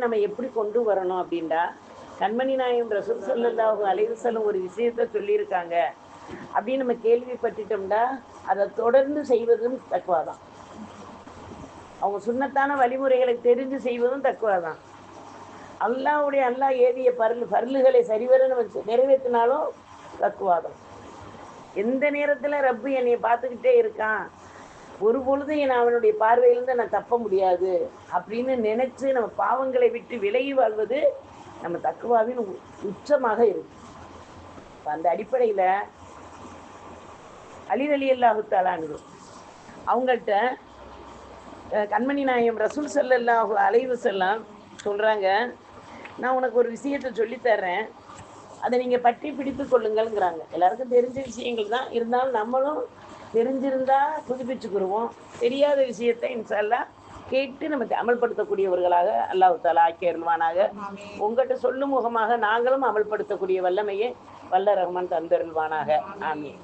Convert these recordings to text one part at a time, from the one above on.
நம்ம எப்படி கொண்டு வரணும் அப்படின்டா, கண்மணி நாயகம் ரசூல் ஸல்லல்லாஹு அலைஹி வஸல்லம் ஒரு விஷயத்த சொல்லியிருக்காங்க அப்படின்னு நம்ம கேள்விப்பட்டுட்டோம்னா அதை தொடர்ந்து செய்வதும் தக்குவா தான். அவங்க சுன்னத்தான வழிமுறைகளை தெரிஞ்சு செய்வதும் தக்குவா தான். அல்லாஹ் ஏவிய பருளுகளை சரிவர நம்ம நிறைவேற்றினாலும் தக்குவாதம். எந்த நேரத்தில் ரப்பு என்னை பார்த்துக்கிட்டே இருக்கான், ஒரு பொழுதும் என்னை அவனுடைய பார்வையிலிருந்து நான் தப்ப முடியாது அப்படின்னு நினைச்சு நம்ம பாவங்களை விட்டு விலகி வாழ்வது நம்ம தக்குவாவின் உச்சமாக இருக்கு. அந்த அடிப்படையில் அலி ரலியல்லாஹு தஆலா அன்ஹு அவங்கள்ட்ட கண்மணி நாயகம் ரசூல் ஸல்லல்லாஹு அலைஹி வஸல்லம் சொல்கிறாங்க, நான் உனக்கு ஒரு விஷயத்தை சொல்லித்தர்றேன், அதை நீங்கள் பற்றி பிடித்து கொள்ளுங்கள்ங்கிறாங்க. எல்லாருக்கும் தெரிஞ்ச விஷயங்கள் தான், இருந்தாலும் நம்மளும் தெரிஞ்சிருந்தா புதுப்பிச்சுக்கிடுவோம். தெரியாத விஷயத்தை இன்ஷா அல்லாஹ் கேட்டு நம்ம அமல்படுத்தக்கூடியவர்களாக அல்லாஹ் தஆலா ஆக்கி அருள்வானாக. உங்கள்கிட்ட சொல்லும் முகமாக நாங்களும் அமல்படுத்தக்கூடிய வல்லமையை வல்ல ரஹ்மான் தந்தருள்வானாக. ஆமீன்.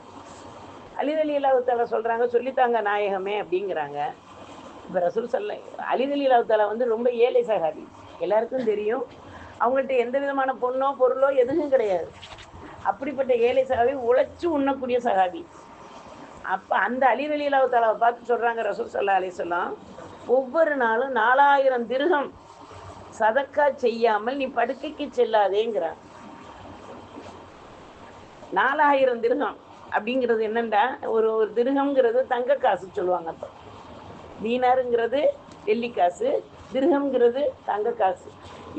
அலி ரலியல்லாஹு தஆலா சொல்கிறாங்க, சொல்லித்தாங்க நாயகமே அப்படிங்கிறாங்க. இப்போ ரசூல் அலி ரலியல்லாஹு தஆலா ரொம்ப ஏழை சஹாபி, எல்லாருக்கும் தெரியும். அவங்கள்ட்ட எந்த விதமான பொண்ணோ பொருளோ எதுவும் கிடையாது. அப்படிப்பட்ட ஏழை சஹாபி, உழைச்சி உண்ணக்கூடிய சஹாபி. அப்போ அந்த அலி ரலியல்லாஹு தஆலாவை பார்த்து சொல்கிறாங்க ரசூல் ஸல்லல்லாஹு அலைஹி வஸல்லம், ஒவ்வொரு நாளும் 4000 திர்ஹம் சதக்கா செய்யாமல் நீ படுக்கைக்கு செல்லாதேங்கிறான். 4000 திர்ஹம் அப்படிங்கிறது என்னண்டா, ஒரு திர்ஹம்ங்கிறது தங்க காசு சொல்லுவாங்க. அப்போ தீனாருங்கிறது வெள்ளி காசு, திர்ஹம்ங்கிறது தங்க காசு.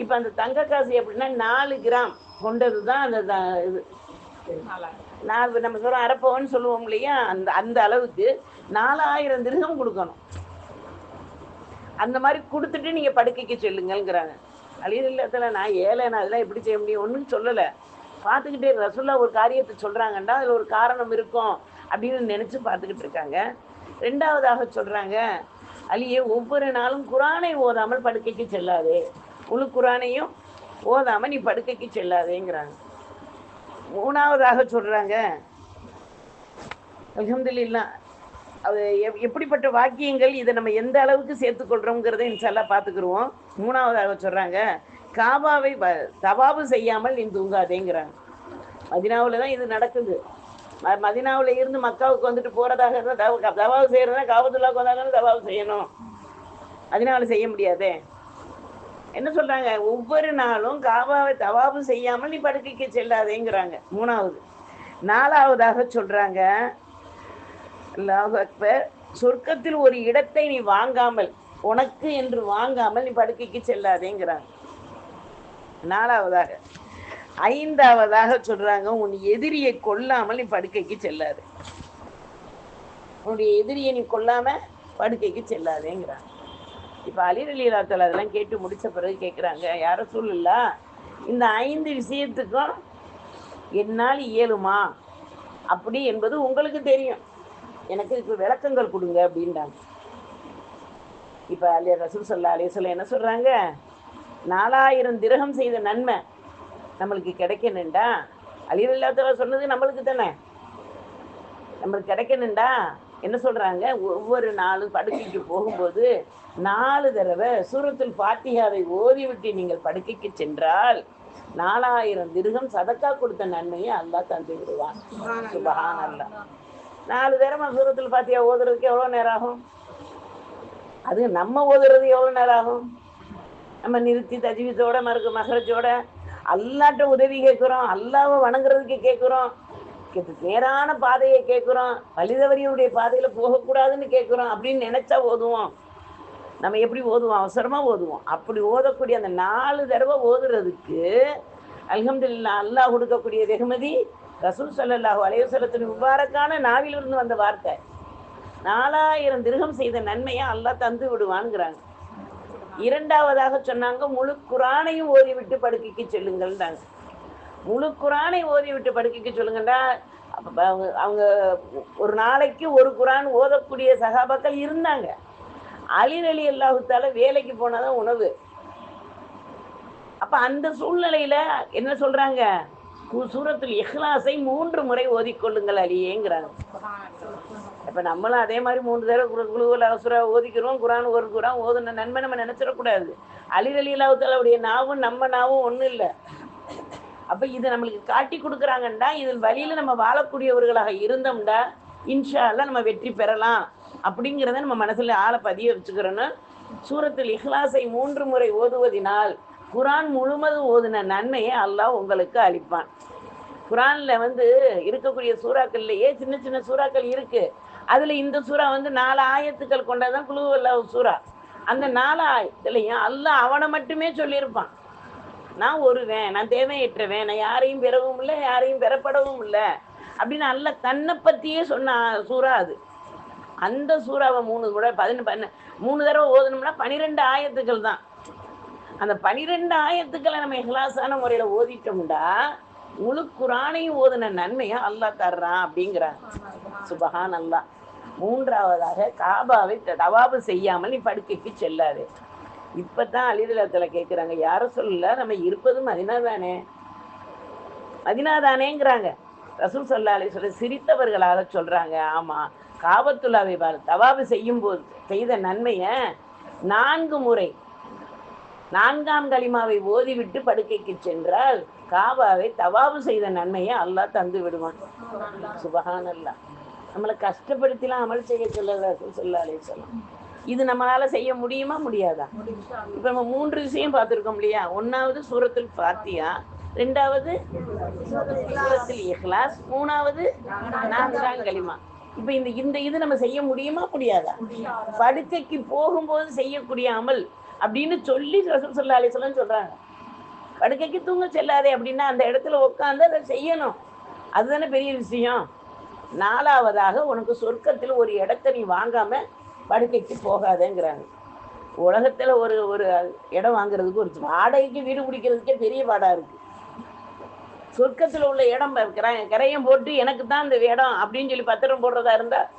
இப்போ அந்த தங்க காசு எப்படின்னா 4 கிராம் கொண்டது தான் அந்த இது. நம்ம சொல்கிறோம் அரப்பவன்னு சொல்லுவோம் இல்லையா, அந்த அளவுக்கு 4000 திர்ஹம் கொடுக்கணும். அந்த மாதிரி கொடுத்துட்டு நீங்கள் படுக்கைக்கு செல்லுங்கள்ங்கிறாங்க. அலி ரலியல்லாஹு தஆலா நான் ஏழைனா அதெல்லாம் எப்படி செய்ய முடியும், ஒன்றும் சொல்லலை. பார்த்துக்கிட்டே ரசூலுல்லாஹ் ஒரு காரியத்தை சொல்கிறாங்கண்டா அதில் ஒரு காரணம் இருக்கும் அப்படின்னு நினச்சி பார்த்துக்கிட்டு இருக்காங்க. ரெண்டாவதாக சொல்கிறாங்க, அலியே ஒவ்வொரு நாளும் குரானை ஓதாமல் படுக்கைக்கு செல்லாதே, முழு குரானையும் ஓதாமல் நீ படுக்கைக்கு செல்லாதேங்கிறாங்க. மூணாவதாக சொல்கிறாங்க, அல்ஹம்துலில்லாஹ், அது எப்படிப்பட்ட வாக்கியங்கள், இதை நம்ம எந்த அளவுக்கு சேர்த்துக்கொள்கிறோங்கிறத இன்ஷா அல்லாஹ் பார்த்துக்குருவோம். மூணாவதாக சொல்கிறாங்க, காபாவை தவாபு செய்யாமல் நீ தூங்காதேங்கிறாங்க. மதினாவில் தான் இது நடக்குது. மதினாவில் இருந்து மக்காவுக்கு வந்துட்டு போகிறதாக இருந்தால் தவாபு செய்கிறதா, காபத்துல்லாவுக்கு வந்தாலும் தவாபு செய்யணும். மதினாவில் செய்ய முடியாதே. என்ன சொல்கிறாங்க, ஒவ்வொரு நாளும் காபாவை தவாபு செய்யாமல் நீ படுக்கைக்கு செல்லாதேங்கிறாங்க. மூணாவது. நாலாவதாக சொல்கிறாங்க, அல்லாஹு அக்பர், சொர்க்கத்தில் ஒரு இடத்தை நீ வாங்காமல், உனக்கு என்று வாங்காமல் நீ படுக்கைக்கு செல்லாதேங்கிறாங்க. நாலாவதாக. ஐந்தாவதாக சொல்றாங்க, உன் எதிரியை கொல்லாமல் நீ படுக்கைக்கு செல்லாது, உன்னுடைய எதிரியை நீ கொல்லாம படுக்கைக்கு செல்லாதேங்கிறாங்க. இப்போ அலி ரலியல்லாஹு தஆலா அதெல்லாம் கேட்டு முடிச்ச பிறகு கேட்குறாங்க, யார ரசூலுல்லாஹ், இந்த 5 விஷயத்துக்கும் என்னால் இயலுமா அப்படி என்பது உங்களுக்கு தெரியும், எனக்கு இப்போ விளக்கங்கள் கொடுங்க அப்படின்றாங்க. இப்போ அலி ரசூல் ஸல்லல்லாஹு அலைஹி வஸல்லம் என்ன சொல்கிறாங்க, 4000 திர்ஹம் செய்த நன்மை நம்மளுக்கு கிடைக்கணுண்டா, அலி ரலியல்லாஹு தஆலா சொன்னது நம்மளுக்கு தானே, நம்மளுக்கு கிடைக்கணுண்டா என்ன சொல்கிறாங்க, ஒவ்வொரு நாளும் படுக்கைக்கு போகும்போது 4 தடவை சூரத்துல் ஃபாத்திஹாவை ஓதிவிட்டு நீங்கள் படுக்கைக்கு சென்றால் 4000 திர்ஹம் சதக்கா கொடுத்த நன்மையை அல்லாஹ் தந்து விடுவான். சுப்ஹானல்லாஹ். 4 தடவை சூரத்துல் ஃபாத்திஹா ஓதுறதுக்கு எவ்வளோ நேரம் ஆகும்? அது நம்ம ஓதுறது எவ்வளோ நேரம் ஆகும்? நம்ம நிறுத்தி தஜ்வீதோட மகரஜோட அல்லாட்ட உதவி கேட்குறோம், அல்லாவை வணங்குறதுக்கு கேட்குறோம், நேரான பாதையை கேட்குறோம், வலிதவரியுடைய பாதையில் போகக்கூடாதுன்னு கேட்குறோம். அப்படின்னு நினச்சா ஓதுவோம். நம்ம எப்படி ஓதுவோம்? அவசரமாக ஓதுவோம். அப்படி ஓதக்கூடிய அந்த 4 தடவை ஓதுறதுக்கு அல்ஹம்துலில்லாஹ் அல்லாஹ் கொடுக்கக்கூடிய வெகுமதி ரசூல் ஸல்லல்லாஹு அலைஹி வஸல்லத்தின் முபாரக்கான நாவிலிருந்து வந்த வார்த்தை. 4000 திர்ஹம் செய்த நன்மையை அல்லாஹ் தந்து விடுவான்ங்கிறாங்க. இரண்டாவதாக சொன்னாங்க, முழு குரானையும் ஓதிவிட்டு படுக்கைக்கு செல்லுங்கள்ன்றாங்க. முழு குரானை ஓதிவிட்டு படுக்கைக்கு சொல்லுங்கண்டா, அவங்க ஒரு நாளைக்கு ஒரு குரான் ஓதக்கூடிய சஹாபாக்கள் இருந்தாங்க. அலி ரலியல்லாஹு தஆலா வேலைக்கு போனாதான் உணவு. அப்போ அந்த சூழ்நிலையில் என்ன சொல்கிறாங்க, சூரத்துல் இஹ்லாஸை 3 முறை ஓதிக்கொள்ளுங்கள் அலியேங்கிறாங்க. இப்போ நம்மளும் அதே மாதிரி 3 தடவை குழுவில் அவசரம் ஓதிக்கிறோம். குரான் ஒரு குரான் ஓதுன நன்மை நம்ம நினச்சிடக்கூடாது. அலி ரலியல்லாஹு தஆலாவுடைய நாவும் நம்ம நாவும் ஒன்றும் இல்லை. அப்போ இது நம்மளுக்கு காட்டி கொடுக்குறாங்கண்டா, இதில் வழியில் நம்ம வாழக்கூடியவர்களாக இருந்தோம்டா இன்ஷா அல்லாஹ் நம்ம வெற்றி பெறலாம் அப்படிங்கிறத நம்ம மனசில் ஆளை பதிய வச்சுக்கிறோன்னு சூரத்துல் இஹ்லாஸை 3 முறை ஓதுவதினால் குரான் முழுவதும் ஓதுன நன்மையை அல்லாஹ் உங்களுக்கு அளிப்பான். குரானில் இருக்கக்கூடிய சூறாக்கள்லையே சின்ன சின்ன சூறாக்கள் இருக்குது. அதில் இந்த சூறா 4 ஆயத்துக்கள் கொண்டதான் குல் ஹுவல்லாஹு சூறா. அந்த 4 ஆயத்துலையும் அல்லாஹ் அவனை மட்டுமே சொல்லியிருப்பான். நான் ஒருவன், நான் தேவையற்றவன், நான் யாரையும் பெறவும் இல்லை, யாரையும் பெறப்படவும் இல்லை அப்படின்னு அல்லாஹ் தன்னை பற்றியே சொன்ன சூறா அது. அந்த சூறாவை 3 முறை 3 தடவை ஓதணும்னா 12 ஆயத்துக்கள் தான். அந்த 12 ஆயத்துக்களை நம்ம இஹ்லாஸான முறையில் ஓதிட்டோம்டா முழு குரானையும் ஓதுன நன்மையை அல்லாஹ் தர்றான் அப்படிங்கிறாங்க. சுபஹான் அல்லாஹ். 3ஆவதாக காபாவை தவாபு செய்யாமல் நீ படுக்கைக்கு செல்லாது. இப்போ தான் அலிரலியல்லாஹு கேட்குறாங்க, யாரை சொல்லல, நம்ம இருப்பது மதினா தானே, மதினா தானேங்கிறாங்க. ரசூல் ஸல்லல்லாஹு அலைஹி வஸல்லம் சிரித்தவர்களாக சொல்கிறாங்க, ஆமாம், காபத்துல்லாவை தவாபு செய்யும்போது செய்த நன்மையை 4 முறை 4ஆம் கலிமாவை ஓதிவிட்டு படுக்கைக்கு சென்றால் காபாவை தவாபு செய்த நன்மையை அல்லாஹ் தந்து விடுவான். சுபஹான் அல்லாஹ். நம்மளை கஷ்டப்படுத்திலாம் அமல் செய்ய சொல்லல ரசூல் ஸல்லல்லாஹு அலைஹி வஸல்லம். இது நம்மளால் செய்ய முடியுமா முடியாதா? இப்போ நம்ம 3 விஷயம் பார்த்துருக்கோம் இல்லையா? 1வது சூரத்துல் ஃபாத்திஹா, 2வது சூரத்துல் இஹ்லாஸ், 3வது 4ஆம் கலிமா. இப்போ இந்த இது நம்ம செய்ய முடியுமா முடியாதா? படுக்கைக்கு போகும்போது செய்யக்கூடிய அமல் அப்படின்னு சொல்லி ரசூல் ஸல்லல்லாஹு அலைஹி வஸல்லம் சொல்கிறாங்க. படுக்கைக்கு தூங்க செல்லாதே அப்படின்னா அந்த இடத்துல உட்காந்து அதை செய்யணும். அதுதானே பெரிய விஷயம். 4ஆவதாக உனக்கு சொர்க்கத்தில் ஒரு இடத்த நீ வாங்காமல் படுக்கைக்கு போகாதேங்கிறாங்க. உலகத்தில் ஒரு இடம் வாங்குறதுக்கு ஒரு வாடகைக்கு வீடு பிடிக்கிறதுக்கே பெரிய பாடாக இருக்குது. சொர்க்கத்தில் உள்ள இடம் கரையம் போட்டு எனக்கு தான் இந்த இடம் அப்படின்னு சொல்லி பத்திரம் போடுறதா இருந்தால்,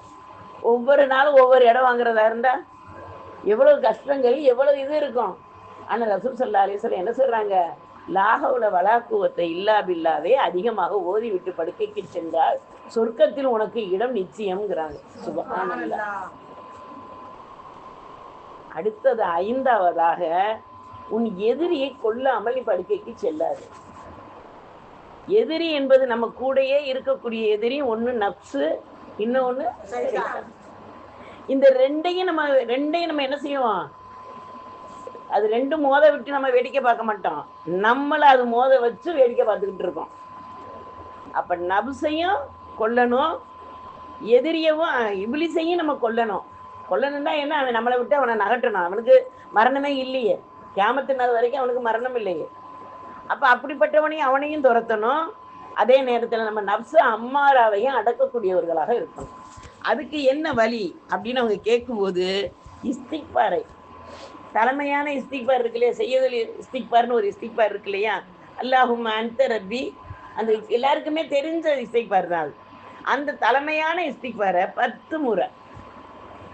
ஒவ்வொரு நாளும் ஒவ்வொரு இடம் வாங்குறதா இருந்தால் எவ்வளோ கஷ்டங்கள், எவ்வளோ இது இருக்கும். ஆனால் ரசூல் ஸல்லல்லாஹு அலைஹி வஸல்லம் என்ன சொல்கிறாங்க, லாஹவுல வலா குவத்த இல்லா பில்லாவே அதிகமாக ஓதி விட்டு படுக்கைக்கு சென்றால் சொர்க்கத்தில் உனக்கு இடம் நிச்சயம்ங்கிறாங்க. சுபஹானல்லாஹ். அடுத்தது 5ஆவதாக உன் எதிரியை கொல்லாமல் நீ படுக்கைக்கு செல்லாது. எதிரி என்பது நம்ம கூடயே இருக்கக்கூடிய எதிரி, ஒன்று நப்சு, இன்னொன்று இந்த ரெண்டையும் நம்ம என்ன செய்வோம், அது 2 மோத விட்டு நம்ம வேடிக்கை பார்க்க மாட்டோம், நம்மளை அது மோத வச்சு வேடிக்கை பார்த்துக்கிட்டு இருக்கோம். அப்போ நப்சையும் கொல்லணும், எதிரியவும் இப்லீஸையும் நம்ம கொல்லணும்னா என்ன, அவன் நம்மளை விட்டு அவனை நகட்டணும். அவனுக்கு மரணமே இல்லையே, கியாமத்து நாள் வரைக்கும் அவனுக்கு மரணம் இல்லையே. அப்போ அப்படிப்பட்டவனையும் அவனையும் துரத்தணும். அதே நேரத்தில் நம்ம நப்சு அம்மாராவையும் அடக்கக்கூடியவர்களாக இருக்கணும். அதுக்கு என்ன வழி அப்படின்னு அவங்க கேட்கும்போது, இஸ்திக்பாரை, தலைமையான இஸ்திக்பார் இருக்கு இல்லையா, செய்யதல் இஸ்திக்பார்னு ஒரு இஸ்திக்பார் இருக்கு இல்லையா, அல்லாஹும்ம அன்த ரப்பி, அந்த எல்லாருக்குமே தெரிஞ்ச இஸ்திக்பார் தான் அது. அந்த தலைமையான இஸ்திக்பாரை 10 முறை,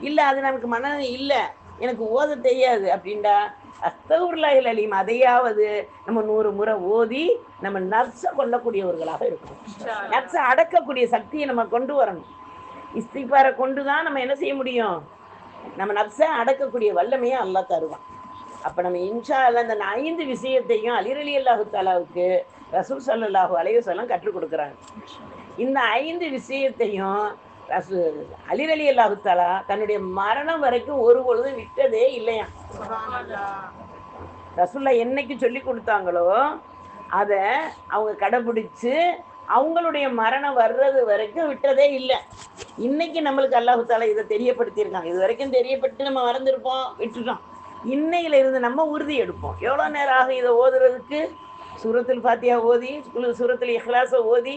இல்லை அது நமக்கு மனம் இல்லை, எனக்கு ஓத தெரியாது அப்படின்டா, அஸ்தகுருல்லாஹில் அலீம், அதையாவது நம்ம 100 முறை ஓதி நம்ம நப்சை கொள்ளக்கூடியவர்களாக இருக்கணும். நப்சை அடக்கக்கூடிய சக்தியை நம்ம கொண்டு வரணும். இஸ்திக்பாரை கொண்டு தான் நம்ம என்ன செய்ய முடியும், நம்ம நப்சை அடக்கக்கூடிய வல்லமையை அல்லாஹ் தருவான். அப்போ நம்ம இன்ஷா அல்லாஹ் இந்த 5 விஷயத்தையும் அலி ரலியல்லாஹு தஆலாவுக்கு ரசூல் ஸல்லல்லாஹு அலைஹி வஸல்லம் கற்றுக் கொடுக்குறாங்க. இந்த 5 விஷயத்தையும் அலி ரலியல்லாஹு தஆலா தன்னுடைய மரணம் வரைக்கும் ஒரு பொழுதும் விட்டதே இல்லையா. ரசூல்லா என்னைக்கு சொல்லி கொடுத்தாங்களோ அதை அவங்க கடைபிடிச்சு அவங்களுடைய மரணம் வர்றது வரைக்கும் விட்டதே இல்லை. இன்னைக்கு நம்மளுக்கு அல்லாஹு தஆலா இதை தெரியப்படுத்தியிருக்காங்க. இது வரைக்கும் தெரியப்பட்டு நம்ம மறந்துருப்போம், விட்டுட்டோம். இன்னையில இருந்து நம்ம உறுதி எடுப்போம். எவ்வளோ நேரம் ஆகும் இதை ஓதுறதுக்கு? சூரத்துல் ஃபாத்திஹா ஓதி, சூரத்துல் இஹ்லாஸை ஓதி,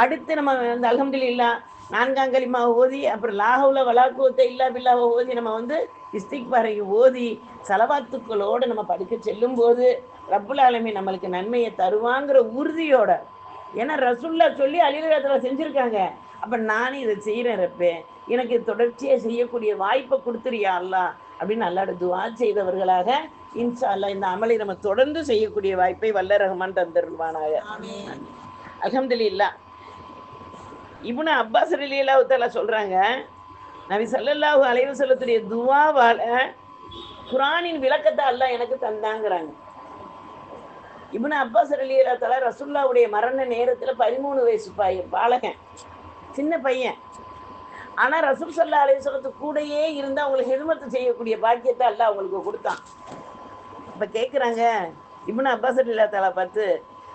அடுத்து நம்ம அல்ஹம்துலில்லாஹ் 4ஆம் கலிமா ஓதி, அப்புறம் லாஹவுல வலா குவத்த இல்லா பில்லாஹ் ஓதி, நம்ம இஸ்திக்பாரை ஓதி சலவாத்துக்களோடு நம்ம படுக்க செல்லும்போது ரப்புல் ஆலமீன் நம்மளுக்கு நன்மையை தருவாங்கிற உறுதியோட, ஏன்னா ரசூல்லா சொல்லி அலி ரலியல்லாஹு செஞ்சுருக்காங்க. அப்போ நானும் இதை செய்கிறேன் ரப்பே, எனக்கு தொடர்ச்சியாக செய்யக்கூடிய வாய்ப்பை கொடுத்துறியா அல்லாஹ் அப்படின்னு அல்லாஹ்ட துஆ செய்தவர்களாக இன்ஷா அல்லாஹ் இந்த அமலை நம்ம தொடர்ந்து செய்யக்கூடிய வாய்ப்பை வல்ல ரஹ்மான் தந்தருள்வானாக. அல்ஹம்துலில்லாஹ். இப்னு அப்பாஸ் ரலியல்லாஹு தஆலா சொல்கிறாங்க, நபி ஸல்லல்லாஹு அலைஹி வஸல்லத்துடைய துஆவால் குரானின் விளக்கத்தை அல்லாஹ் எனக்கு தந்தாங்கிறாங்க. இப்னு அப்பாஸ் ரலியல்லாஹு தஆலா ரசூலுல்லாஹ்வுடைய மரண நேரத்தில் 13 வயசு பாலகன், சின்ன பையன். ஆனால் ரசூல் ஸல்லல்லாஹு அலைஹி வஸல்லம் கூடயே இருந்து அவங்களுக்கு ஹிதமத்து செய்யக்கூடிய பாக்கியத்தை அல்லாஹ் அவங்களுக்கு கொடுத்தான். இப்போ கேட்குறாங்க இப்னு அப்பாஸ் ரலியல்லாஹு தஆலா பார்த்து,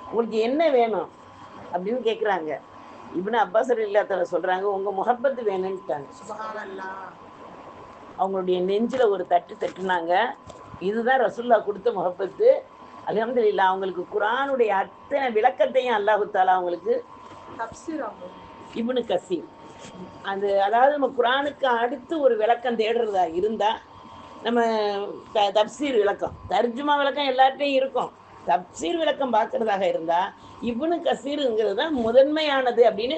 உங்களுக்கு என்ன வேணும் அப்படின்னு கேட்குறாங்க. இப்னு அப்பாஸ் ரலியல்லாஹு தஆலா சொல்கிறாங்க, உங்கள் முஹப்பத்து வேணும்ட்டாங்க. அவங்களுடைய நெஞ்சில் ஒரு தட்டு தட்டுனாங்க. இதுதான் ரசூலுல்லாஹ் கொடுத்த முஹப்பத்து. அல்ஹம்துலில்லாஹ். அவங்களுக்கு குர்ஆனுடைய அத்தனை விளக்கத்தையும் அல்லாஹ் தஆலா அவங்களுக்கு இப்னு கஸீர் அதாவது நம்ம குர்ஆனுக்கு அடுத்து ஒரு விளக்கம் தேடுறதா இருந்தால் நம்ம தப்சீர் விளக்கம், தர்ஜுமா விளக்கம் எல்லார்ட்டையும் இருக்கும். தப்சீர் விளக்கம் பார்க்குறதாக இருந்தால் இப்னு கஸீருங்கிறது தான் முதன்மையானது அப்படின்னு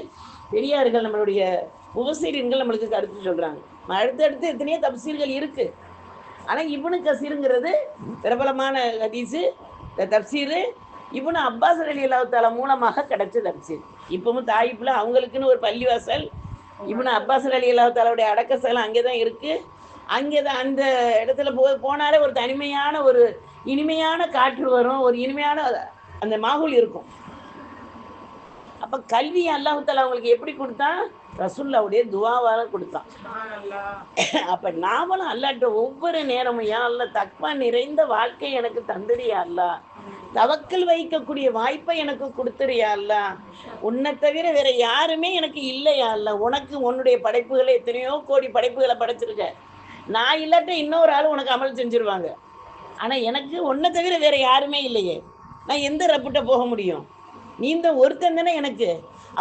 பெரியார்கள் நம்மளுடைய முஃபஸ்ஸிரீன்கள் நம்மளுக்கு கருத்து சொல்கிறாங்க. அடுத்தடுத்து எத்தனையோ தப்சீர்கள் இருக்குது. ஆனால் இப்னு கஸீருங்கிறது பிரபலமான ஹதீஸு தப்சீரு. இப்னு அப்பாஸ் ரலியல்லாஹு தஆலா மூலமாக கிடைச்ச தப்சீர். இப்பவும் தாயிஃப்ல அவங்களுக்குன்னு ஒரு பள்ளிவாசல், இப்னு அப்பாஸ் ரலியல்லாஹு தஆலாவுடைய அடக்கஸ்தலம் அங்கே தான் இருக்குது. அங்கே தான் அந்த இடத்துல போனாலே ஒரு தனிமையான ஒரு இனிமையான காற்று வரும், ஒரு இனிமையான அந்த மாகுல் இருக்கும். அப்போ கல்வியை அல்லாஹ் தஆலா அவங்களுக்கு எப்படி கொடுத்தான்? ரசூலுல்லாஹ்வுடைய துஆவால கொடுத்தான். அப்போ நாமளும் அல்லாஹ்ட்ட ஒவ்வொரு நேரமும், யா அல்லாஹ் தக்வா நிறைந்த வாழ்க்கை எனக்கு தந்துறியா அல்லாஹ், தவக்கல் வைக்கக்கூடிய வாய்ப்பை எனக்கு கொடுத்துறியா அல்லாஹ், உன்னை தவிர வேற யாருமே எனக்கு இல்லையா அல்லாஹ், உனக்கு உன்னுடைய படைப்புகளை எத்தனையோ கோடி படைப்புகளை படைச்சிருக்க, நான் இல்லாட்ட இன்னொரு ஆள் உனக்கு அமல் செஞ்சிருவாங்க, ஆனால் எனக்கு உன்னை தவிர வேற யாருமே இல்லையே, நான் எந்த ரப்பிட்ட போக முடியும், நீ இந்த ஒருத்தன் தானே எனக்கு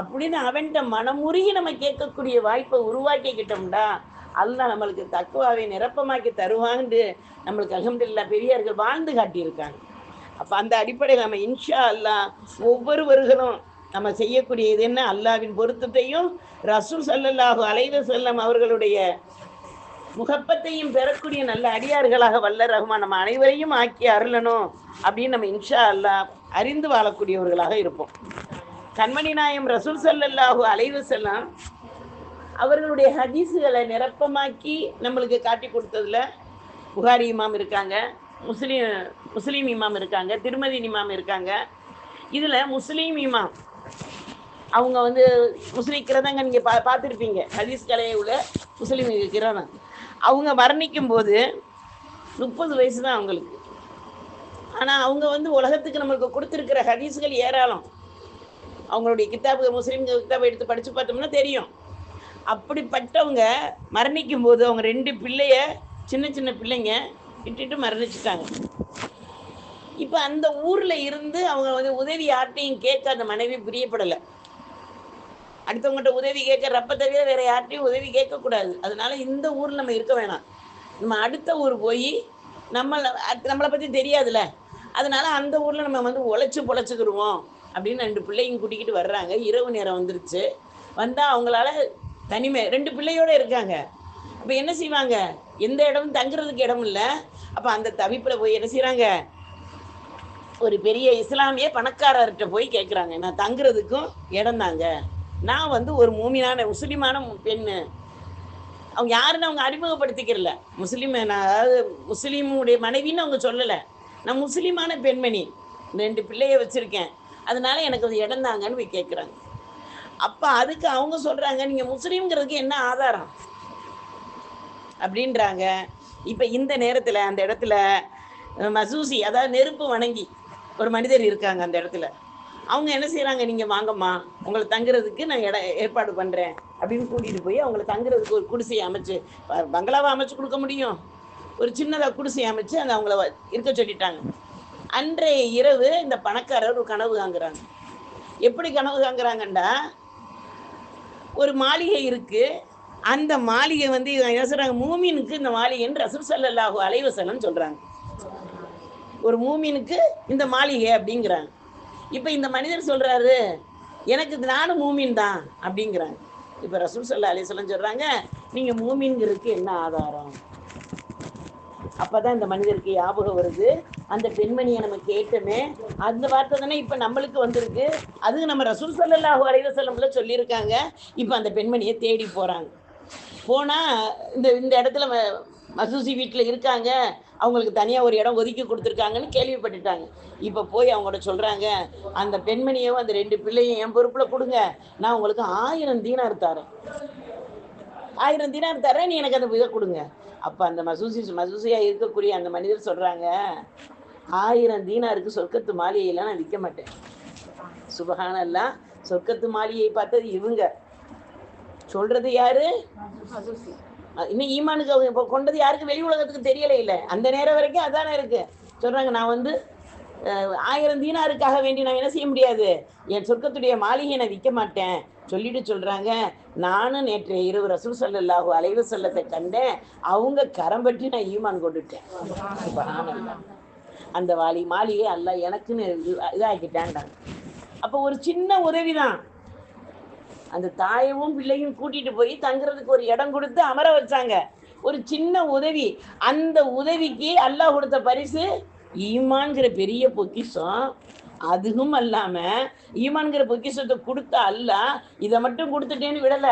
அப்படின்னு அவன்கிட்ட மனமுருகி நம்ம கேட்கக்கூடிய வாய்ப்பை உருவாக்கிக்கிட்டோம்டா அல்லாஹ் நம்மளுக்கு தக்வாவை நிரப்பமாக்கி தருவான்னு நம்மளுக்கு அல்ஹம்துலில்லாஹ் பெரியார்கள் வாழ்ந்து காட்டியிருக்காங்க. அப்போ அந்த அடிப்படையில் நம்ம இன்ஷா அல்லாஹ் ஒவ்வொருவர்களும் நம்ம செய்யக்கூடிய இது என்ன, அல்லாஹ்வின் பொருத்தத்தையும் ரசூல் ஸல்லல்லாஹு அலைஹி வஸல்லம் அவர்களுடைய முகப்பத்தையும் பெறக்கூடிய நல்ல அடியார்களாக வல்ல ரஹ்மான் நம்ம அனைவரையும் ஆக்கி அருளணும் அப்படின்னு நம்ம இன்ஷா அல்லாஹ் அறிந்து வாழக்கூடியவர்களாக இருப்போம். கண்மணி நாயம் ரசூல் ஸல்லல்லாஹு அலைஹி வஸல்லம் அவர்களுடைய ஹதீஸுகளை நிரப்பமாக்கி நம்மளுக்கு காட்டி கொடுத்ததுல புகாரி இமாம் இருக்காங்க, முஸ்லீம் இமாம் இருக்காங்க, திருமதி இமாம் இருக்காங்க. இதில் முஸ்லீம் இமாம் அவங்க முஸ்லீம் கிரதங்க நீங்கள் பார்த்துருப்பீங்க, ஹதீஸ் கலையை உள்ள முஸ்லீம் கிரதம். அவங்க வர்ணிக்கும் போது 30 வயசு தான் அவங்களுக்கு. ஆனால் அவங்க உலகத்துக்கு நம்மளுக்கு கொடுத்துருக்கிற ஹதீஸுகள் ஏராளம். அவங்களுடைய கித்தாபு முஸ்லீம் கித்தாபை எடுத்து படித்து பார்த்தோம்னா தெரியும். அப்படிப்பட்டவங்க மரணிக்கும் போது அவங்க 2 பிள்ளைய, சின்ன சின்ன பிள்ளைங்க விட்டுட்டு மரணிச்சிட்டாங்க. இப்போ அந்த ஊரில் இருந்து அவங்க உதவி யார்ட்டையும் கேட்க அந்த மனைவி பிரியப்படலை. அடுத்தவங்கள்ட்ட உதவி கேட்க ரப்ப தவிர வேறு யார்ட்டையும் உதவி கேட்கக்கூடாது. அதனால இந்த ஊரில் நம்ம இருக்க வேணாம், நம்ம அடுத்த ஊர் போய் நம்மளை பற்றி தெரியாதுல்ல, அதனால அந்த ஊரில் நம்ம உழைச்சி பொழைச்சிக்கிடுவோம் அப்படின்னு 2 பிள்ளைங்க கூட்டிக்கிட்டு வர்றாங்க. இரவு நேரம் வந்துருச்சு. வந்தால் அவங்களால தனிமை, 2 பிள்ளையோடு இருக்காங்க. அப்போ என்ன செய்வாங்க, எந்த இடமும் தங்குறதுக்கு இடம் இல்லை. அப்போ அந்த தவிப்பில் போய் என்ன செய்கிறாங்க, ஒரு பெரிய இஸ்லாமிய பணக்காரர்கிட்ட போய் கேட்குறாங்க, நான் தங்குறதுக்கும் இடம் தாங்க, நான் ஒரு மூமினான முஸ்லீமான பெண்ணு. அவங்க யாருன்னு அவங்க அறிமுகப்படுத்திக்கிறல, முஸ்லீம், அதாவது முஸ்லீமுடைய மனைவின்னு அவங்க சொல்லலை, நான் முஸ்லீமான பெண்மணி, 2 பிள்ளைய வச்சுருக்கேன், அதனால எனக்கு அது இடம் தாங்கன்னு போய் கேட்குறாங்க. அப்போ அதுக்கு அவங்க சொல்கிறாங்க, நீங்கள் முஸ்லீம்ங்கிறதுக்கு என்ன ஆதாரம் அப்படின்றாங்க. இப்போ இந்த நேரத்தில் அந்த இடத்துல மசூசி, அதாவது நெருப்பு வணங்கி ஒரு மனிதர் இருக்காங்க அந்த இடத்துல. அவங்க என்ன செய்கிறாங்க, நீங்கள் வாங்கம்மா, உங்களை தங்குறதுக்கு நான் ஏற்பாடு பண்ணுறேன் அப்படின்னு கூட்டிகிட்டு போய் அவங்கள தங்குறதுக்கு ஒரு குடிசையை அமைச்சு, பங்களாவை அமைச்சு கொடுக்க முடியும், ஒரு சின்னதாக குடிசையை அமைச்சு அந்த அவங்கள இருக்க சொல்லிட்டாங்க. அன்றைய இரவு இந்த பணக்காரர் ஒரு கனவு காங்குறாங்க. எப்படி கனவு காங்குறாங்கண்டா, ஒரு மாளிகை இருக்குது, அந்த மாளிகை என்ன சொல்கிறாங்க, மூமினுக்கு இந்த மாளிகைன்னு ரசூல் ஸல்லல்லாஹு அலைஹி வஸல்லம் சொல்கிறாங்க. ஒரு மூமினுக்கு இந்த மாளிகை அப்படிங்கிறாங்க. இப்போ இந்த மனிதர் சொல்கிறாரு, எனக்கு நானும் மூமின் தான் அப்படிங்கிறாங்க. இப்போ ரசூல் ஸல்லல்லாஹு அலைஹி வஸல்லம் சொல்கிறாங்க, நீங்கள் மூமின்கிறதுக்கு என்ன ஆதாரம்? அப்போ தான் இந்த மனிதருக்கு ஞாபகம் வருது, அந்த பெண்மணியை நம்ம கேட்டோமே, அந்த வார்த்தை தானே இப்போ நம்மளுக்கு வந்திருக்கு, அது நம்ம ரசூல் ஸல்லல்லாஹு அலைஹி வஸல்லம்ல சொல்லியிருக்காங்க. இப்போ அந்த பெண்மணியை தேடி போகிறாங்க. போனால் இந்த இடத்துல மசூசி வீட்டில் இருக்காங்க, அவங்களுக்கு தனியாக ஒரு இடம் ஒதுக்கி கொடுத்துருக்காங்கன்னு கேள்விப்பட்டுட்டாங்க. இப்போ போய் அவங்கள்ட்ட சொல்கிறாங்க, அந்த பெண்மணியும் அந்த 2 பிள்ளையும் என் பொறுப்பில் கொடுங்க, நான் உங்களுக்கு 1000 தீனார் தரேன், 1000 தீனார் தரேன், நீ எனக்கு அந்த இதை கொடுங்க. அப்போ அந்த மசூசியாக இருக்கக்கூடிய அந்த மனிதர் சொல்கிறாங்க, 1000 தீனாருக்கு சொர்க்கத்து மாளிகையெல்லாம் நான் விற்க மாட்டேன். சுபஹானல்லாஹ். சொர்க்கத்து மாளிகையை பார்த்தது இவங்க, சொல்றது யாரு? இன்னும் ஈமானுக்கு அவங்க கொண்டது யாருக்கு வெளி உலகத்துக்கு தெரியல. இல்லை, அந்த நேரம் வரைக்கும் அதானே இருக்கு. சொல்றாங்க, நான் 1000 தீனாருக்காக வேண்டி நான் என்ன செய்ய முடியாது, என் சொர்க்கத்துடைய மாளிகையை நான் விற்க மாட்டேன் சொல்லிட்டு சொல்றாங்க, நானும் நேற்று இரவு ரசூல் ஸல்லல்லாஹு அலைஹி வஸல்லத்தை கண்டேன், அவங்க கரம் பற்றி நான் ஈமான் கொண்டுட்டேன். அந்த மாளிகை அல்லாஹ் எனக்குன்னு இதாக்கிட்டான்டாங்க. அப்போ ஒரு சின்ன உதவிதான், அந்த தாயவும் பிள்ளையும் கூட்டிட்டு போய் தங்குறதுக்கு ஒரு இடம் கொடுத்து அமர வச்சாங்க. ஒரு சின்ன உதவி. அந்த உதவிக்கு அல்லாஹ் கொடுத்த பரிசு ஈமான்கிற பெரிய பொக்கிஷம். அதுவும் அல்லாம ஈமான்கிற பொக்கிஷத்தை கொடுத்த அல்லாஹ் இதை மட்டும் கொடுத்துட்டேன்னு விடல,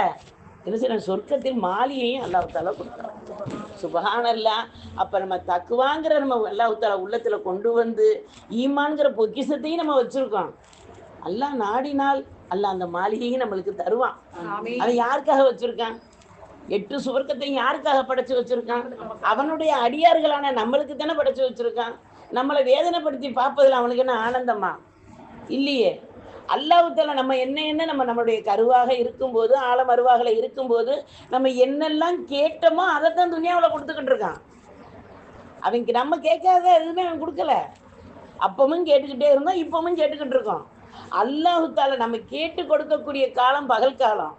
என்ன செய்ய, சொர்க்கத்தில் மாளிகையும் அல்லாஹ் தாலா கொடுத்தாங்க. சுபஹானல்லாஹ். அப்ப நம்ம தக்குவாங்கிற நம்ம அல்லாஹ் தாலா உள்ளத்துல கொண்டு வந்து ஈமான்கிற பொக்கிஷத்தையும் நம்ம வச்சிருக்கோம். அல்லாஹ் நாடினால் அல்லாஹ் அந்த மாளிகையும் நம்மளுக்கு தருவான். அதை யாருக்காக வச்சிருக்கான்? 8 சுவர்க்கத்தையும் யாருக்காக படைச்சு வச்சிருக்கான்? அவனுடைய அடியார்களான நம்மளுக்கு தானே படைச்சு வச்சிருக்கான். நம்மளை வேதனைப்படுத்தி பார்ப்பதில் அவனுக்கு என்ன ஆனந்தமா? இல்லையே. அல்லாஹ்வுத்தாலா நம்ம என்ன நம்மளுடைய கருவாக இருக்கும்போது, ஆழமருவாகல இருக்கும்போது நம்ம என்னெல்லாம் கேட்டோமோ அதைத்தான் துனியாவில் கொடுத்துக்கிட்டு இருக்கான். அவங்க நம்ம கேட்காத எதுவுமே அவன் கொடுக்கல. அப்பவும் கேட்டுக்கிட்டே இருந்தோம், இப்பவும் கேட்டுக்கிட்டு இருக்கோம். அல்லாஹ்வுத்தாலா நம்ம கேட்டு கொடுக்கக்கூடிய காலம் பகல் காலம்,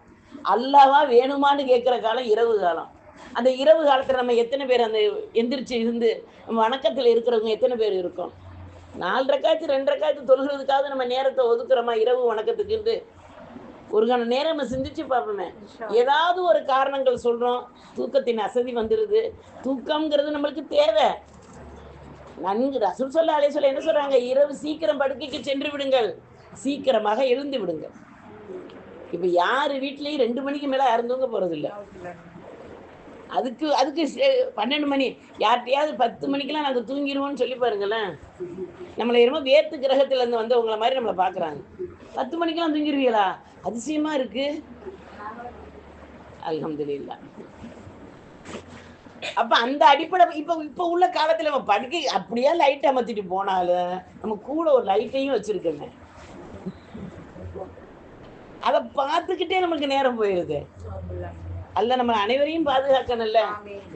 அல்லாஹ்வா வேணுமான்னு கேட்குற காலம் இரவு காலம். அந்த இரவு காலத்தில் நம்ம எத்தனை பேர் அந்த எந்திரிச்சு இருந்து வணக்கத்தில் இருக்கிறவங்க எத்தனை பேர் இருக்கோம்? 4 ரக்காத்து 2 ரக்காத்து தொழுகிறதுக்காக நம்ம நேரத்தை ஒதுக்குறோமா இரவு வணக்கத்துக்கு? ஒரு கண நேரம் நம்ம சிந்திச்சு பார்ப்போமே. ஏதாவது ஒரு காரணங்கள் சொல்றோம், தூக்கத்தின் அசதி வந்துடுது. தூக்கம்ங்கிறது நம்மளுக்கு தேவை. நன்கு ரசூல் ஸல்லல்லாஹு அலைஹி வஸல்லம் என்ன சொல்றாங்க, இரவு சீக்கிரம் படுக்கைக்கு சென்று விடுங்கள், சீக்கிரமாக எழுந்து விடுங்க. இப்ப யாரு வீட்லயும் 2 மணிக்கு மேல யாரும் தூங்க போறது இல்லை. அதுக்கு 12 மணி, யார்கிட்டையாவது 10 மணிக்கெல்லாம் நாங்கள் தூங்கிடுவோம்னு சொல்லி பாருங்களேன். நம்மளை என்னமோ வேத்து கிரகத்துல இருந்து வந்தவங்களை மாதிரி நம்மளை பாக்குறாங்க. 10 மணிக்கெல்லாம் தூங்கிடுவீங்களா? அதிசயமா இருக்கு. அல்ஹம்துலில்லாஹ். அப்ப அந்த அடிப்படை இப்ப உள்ள காலத்துல நம்ம படுக்கை அப்படியே லைட் அமர்த்திட்டு போனாலும் நம்ம கூட ஒரு லைட்டையும் வச்சிருக்கோங்க. அதை பார்த்துக்கிட்டே நமக்கு நேரம் போயிருது. அல்ல நம்ம அனைவரையும் பாதுகாக்கணும்ல.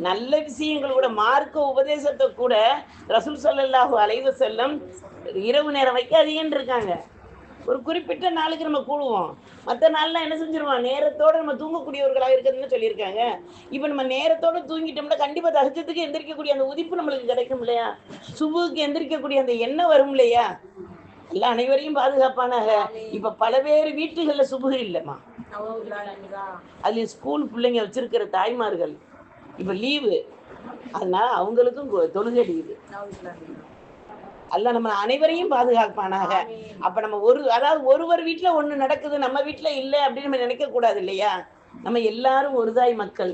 நல்ல விஷயங்கள் கூட, மார்க்க உபதேசத்தை கூட ரசூல் ஸல்லல்லாஹு அலைஹி வஸல்லம் இரவு நேரம் வைக்காதீங்கன்னு இருக்காங்க. ஒரு குறிப்பிட்ட நாளுக்கு நம்ம கூடுவோம், மற்ற நாள்லாம் என்ன செஞ்சிருவோம், நேரத்தோட நம்ம தூங்கக்கூடியவர்களாக இருக்குதுன்னு சொல்லியிருக்காங்க. இப்போ நம்ம நேரத்தோட தூங்கிட்டோம்னா கண்டிப்பாக தஹஜ்ஜுதுக்கு எந்திரிக்கக்கூடிய அந்த உதிப்பு நம்மளுக்கு கிடைக்கும் இல்லையா? சுபுக்கு எந்திரிக்கக்கூடிய அந்த எண்ணம் வரும் இல்லையா? எல்லாம் அனைவரையும் பாதுகாப்பானாக. இப்ப பல பேர் வீட்டுகள்ல சுபுகு இல்லைம்மா. அதுல ஸ்கூல் பிள்ளைங்க வச்சிருக்கிற தாய்மார்கள் இப்ப லீவு, அதனால அவங்களுக்கும் தொழுகை லீவு. அல்ல நம்ம அனைவரையும் பாதுகாப்பானாக. அப்ப நம்ம ஒருவர் வீட்டுல ஒண்ணு நடக்குது, நம்ம வீட்டுல இல்லை அப்படின்னு நம்ம நினைக்க கூடாது இல்லையா? நம்ம எல்லாரும் ஒரு தாய் மக்கள்.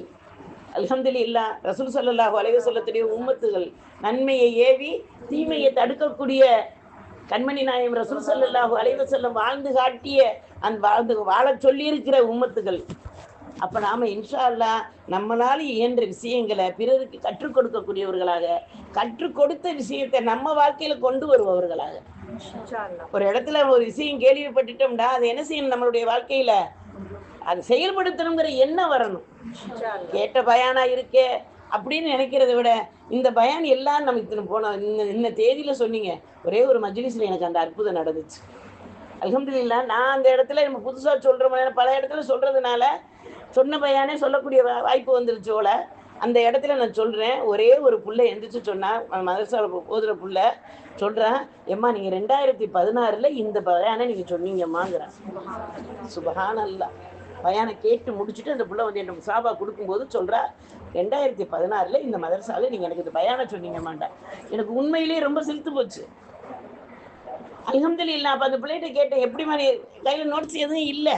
அல்ஹம்துலில்லாஹ். ரசூல் ஸல்லல்லாஹு அலைஹி வஸல்லத்துடைய உம்மத்துகள், நன்மையை ஏவி தீமையை தடுக்கக்கூடிய கண்மணி நாயகம் ரசூல் ஸல்லல்லாஹு அலைஹி வஸல்லம் வாழ்ந்து காட்டிய அந்த வாழ சொல்லி இருக்கிற உம்மத்துகள். அப்ப நாம இன்ஷா அல்லாஹ் நம்மளால இயன்ற விஷயங்களை பிறருக்கு கற்றுக் கொடுக்கக்கூடியவர்களாக, கற்றுக் கொடுத்த விஷயத்தை நம்ம வாழ்க்கையில கொண்டு வருபவர்களாக. ஒரு இடத்துல ஒரு விஷயம் கேள்விப்பட்டுட்டோம்டா அதை என்ன செய்யணும், நம்மளுடைய வாழ்க்கையில அதை செயல்படுத்தணுங்கிற எண்ணம் வரணும். கேட்ட பயானா இருக்கே அப்படின்னு நினைக்கிறத விட, இந்த பயான் எல்லாம் நமக்கு போனோம், இந்த தேதியில சொன்னீங்க, ஒரே ஒரு மஜ்லிஸ்ல எனக்கு அந்த அற்புதம் நடந்துச்சு. அல்ஹம்துலில்லாஹ். நான் அந்த இடத்துல நம்ம புதுசா சொல்றோம், பல இடத்துல சொல்றதுனால சொன்ன பயானே சொல்லக்கூடிய வாய்ப்பு வந்துருச்சு போல. அந்த இடத்துல நான் சொல்றேன், ஒரே ஒரு புள்ள எந்திரிச்சு சொன்னா, மதரசாவில் போதுற புள்ள சொல்றேன், எம்மா நீங்க 2016 இந்த பயானை நீங்க சொன்னீங்கம்மாங்கிறேன். சுபஹானல்லாஹ். பயானை கேட்டு முடிச்சுட்டு அந்த புள்ள வந்து என் முசாபா கொடுக்கும்போது சொல்றா, 2016 இந்த மதரசாவில் நீங்க எனக்கு இந்த பயானை சொன்னீங்கம்மாண்டா. எனக்கு உண்மையிலேயே ரொம்ப சிரித்து போச்சு. அல்ஹம்துலில்லாஹ். அப்ப அந்த பிள்ளைகிட்ட கேட்டேன், எப்படிமா நீ கையில நோட்ஸ் எதுவும் இல்லை?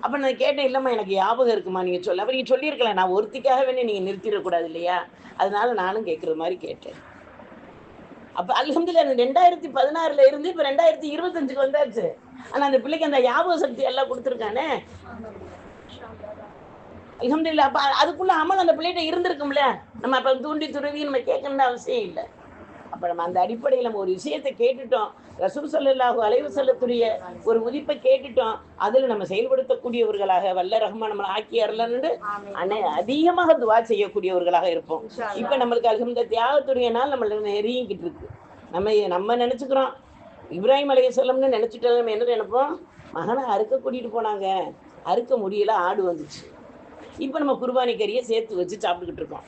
அப்ப நான் கேட்டேன், இல்லம்மா எனக்கு ஞாபகம் இருக்குமா நீங்க சொல்ல. அப்ப நீங்க சொல்லியிருக்கலாம், நான் ஒருத்திக்காக வேணே நீங்க நிறுத்திடக்கூடாது இல்லையா? அதனால நானும் கேட்குற மாதிரி கேட்டேன். அப்ப அல்ஹம்துலில்லாஹ் 2016 இருந்து இப்ப 2025 வந்தாச்சு. ஆனா அந்த பிள்ளைக்கு அந்த ஞாபக சக்தி எல்லாம் கொடுத்துருக்கானே. அல்ஹம்துலில்லாஹ். அப்ப அதுக்குள்ள அமல் அந்த பிள்ளைகிட்ட இருந்திருக்கும்ல. நம்ம அப்ப தூண்டி துருவி நம்ம கேட்கணும்னு அவசியம் இல்லை. அப்ப நம்ம அந்த அடிப்படையில் நம்ம ஒரு விஷயத்தை கேட்டுட்டோம், ரசூல் ஸல்லல்லாஹு அலைஹி வஸல்லத்துடைய ஒரு உதிப்பை கேட்டுட்டோம், அதில் நம்ம செயல்படுத்தக்கூடியவர்களாக வல்ல ரஹ்மான் நம்மளை ஆக்கி அருளன்னு அதிகமாக துவா செய்யக்கூடியவர்களாக இருப்போம். இப்ப நம்மளுக்கு அல்ஹம்துலில்லாஹ் தியாகத்துடைய நாள் நம்மள நெருங்கிக்கிட்டு இருக்கு. நம்ம நினைச்சுக்கிறோம் இப்ராஹிம் அலைஹிஸ்ஸலாம்னு நினைச்சிட்டோம். நம்ம என்ன நினைப்போம், மகனை அறுக்க கூட்டிட்டு போனாங்க, அறுக்க முடியல, ஆடு வந்துச்சு. இப்ப நம்ம குர்பானி கறியை சேர்த்து வச்சு சாப்பிட்டுக்கிட்டு இருக்கோம்.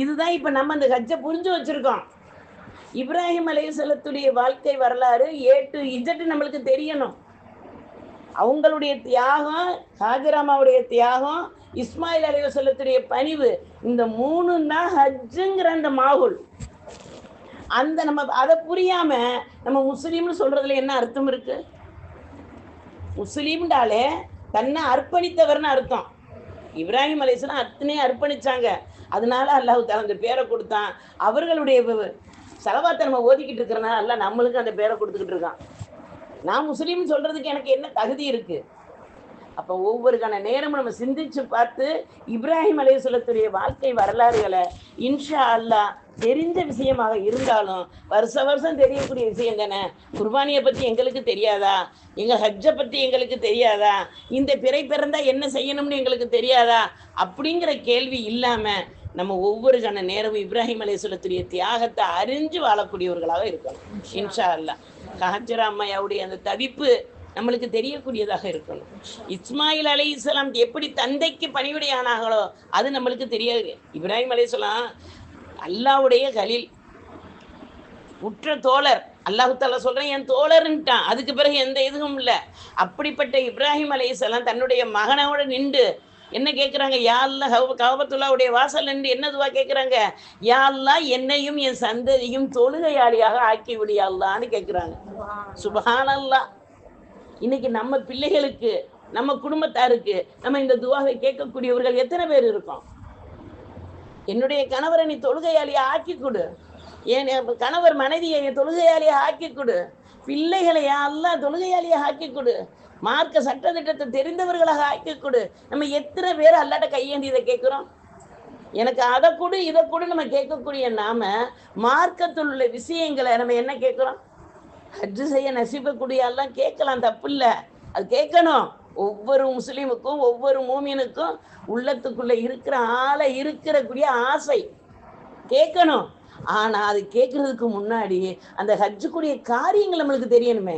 இதுதான் இப்ப நம்ம அந்த ஹஜ்ஜை புரிஞ்சு வச்சிருக்கோம். இப்ராஹிம் அலைஹிஸ்ஸலாத்துடைய வாழ்க்கை வரலாறு A to Z நம்மளுக்கு தெரியணும். அவங்களுடைய தியாகம், ஹாஜராமாவுடைய தியாகம், இஸ்மாயில் அலைஹிஸ்ஸலாத்துடைய பணிவு, இந்த 3 தான் ஹஜ்ஜுங்கிற அந்த மாகுல். அந்த நம்ம அதை புரியாம நம்ம முஸ்லீம்னு சொல்றதுல என்ன அர்த்தம் இருக்கு? முஸ்லீம்டாலே தன்னை அர்ப்பணித்தவர்னு அர்த்தம். இப்ராஹிம் அலைஹிஸ்ஸலாம் அத்தனை அர்ப்பணிச்சாங்க. அதனால அல்லாஹ் தஆலா அந்த பேரை கொடுத்தான். அவர்களுடைய செலவாத்தை நம்ம ஓதிக்கிட்டு இருக்கிறனால அல்ல நம்மளுக்கு அந்த பேரை கொடுத்துக்கிட்டு இருக்கான். நான் முஸ்லீம் சொல்றதுக்கு எனக்கு என்ன தகுதி இருக்கு? அப்போ ஒவ்வொருக்கான நேரமும் நம்ம சிந்திச்சு பார்த்து இப்ராஹிம் அலைஹிஸ்ஸலாத்துடைய வாழ்க்கை வரலாறுகளை இன்ஷா அல்லாஹ் தெரிஞ்ச விஷயமாக இருந்தாலும் வருஷம் தெரியக்கூடிய விஷயம் தானே. குர்பானியை பற்றி எங்களுக்கு தெரியாதா? எங்கள் ஹஜ்ஜை பற்றி எங்களுக்கு தெரியாதா? இந்த பிறை பிறந்தா என்ன செய்யணும்னு எங்களுக்கு தெரியாதா? அப்படிங்கிற கேள்வி இல்லாமல் நம்ம ஒவ்வொரு கண நேரமும் இப்ராஹிம் அலைஹிஸ்ஸலாத்துடைய தியாகத்தை அறிஞ்சு வாழக்கூடியவர்களாக இருக்கணும் இன்ஷா அல்லாஹ். ஹாஜரா அம்மையாவுடைய அந்த தவிப்பு நம்மளுக்கு தெரியக்கூடியதாக இருக்கணும். இஸ்மாயில் அலைஹிஸ்ஸலாம் எப்படி தந்தைக்கு பணிவிடையானாங்களோ அது நம்மளுக்கு தெரியாது. இப்ராஹிம் அலைஹிஸ்ஸலாம் அல்லாஹ்வுடைய கலீல், உற்ற தோழர். அல்லாஹ் தஆலா சொல்றேன் என் தோழர்ன்ட்டான். அதுக்கு பிறகு எந்த இதுவும் இல்லை. அப்படிப்பட்ட இப்ராஹிம் அலைஹிஸ்ஸலாம் தன்னுடைய மகனோட நின்று என்ன கேட்குறாங்க? யா அல்லாஹ், கஅபத்துல்லாஹ்வுடைய வாசல் நின்று என்ன துவா கேட்குறாங்க? யா அல்லாஹ் என்னையும் என் சந்ததியும் தொழுகையாளியாக ஆக்கி விடு யா அல்லாஹ்னு கேட்குறாங்க. சுப்ஹானல்லாஹ். இன்னைக்கு நம்ம பிள்ளைகளுக்கு, நம்ம குடும்பத்தாருக்கு நம்ம இந்த துவாவை கேட்கக்கூடியவர்கள் எத்தனை பேர் இருக்கோம்? என்னுடைய கணவரை நீ தொழுகையாளியை ஆக்கி கொடு, என் கணவர் மனைவியை தொழுகையாளியை ஆக்கி கொடு, பிள்ளைகளை யா அல்லாஹ் தொழுகையாளியை ஆக்கி கொடு, மார்க்க சட்டத்திட்டத்தை தெரிந்தவர்களாக ஆக்கி கொடு. நம்ம எத்தனை பேர் அல்லாட்ட கையேந்தி இதை கேட்குறோம்? எனக்கு அதை கொடு இதை கொடு நம்ம கேட்கக்கூடிய நாம மார்க்கத்தில் உள்ள விஷயங்களை நம்ம என்ன கேட்குறோம்? ஹஜ்ஜு செய்ய நசீபக்கூடிய எல்லாம் கேட்கலாம், தப்பு இல்லை, அது கேட்கணும். ஒவ்வொரு முஸ்லீமுக்கும் ஒவ்வொரு மூமினுக்கும் உள்ளத்துக்குள்ள இருக்கிற ஆளை இருக்கிறக்கூடிய ஆசை கேட்கணும். ஆனா அது கேட்கறதுக்கு முன்னாடி அந்த ஹஜ்ஜுக்குரிய காரியங்கள் நம்மளுக்கு தெரியணுமே.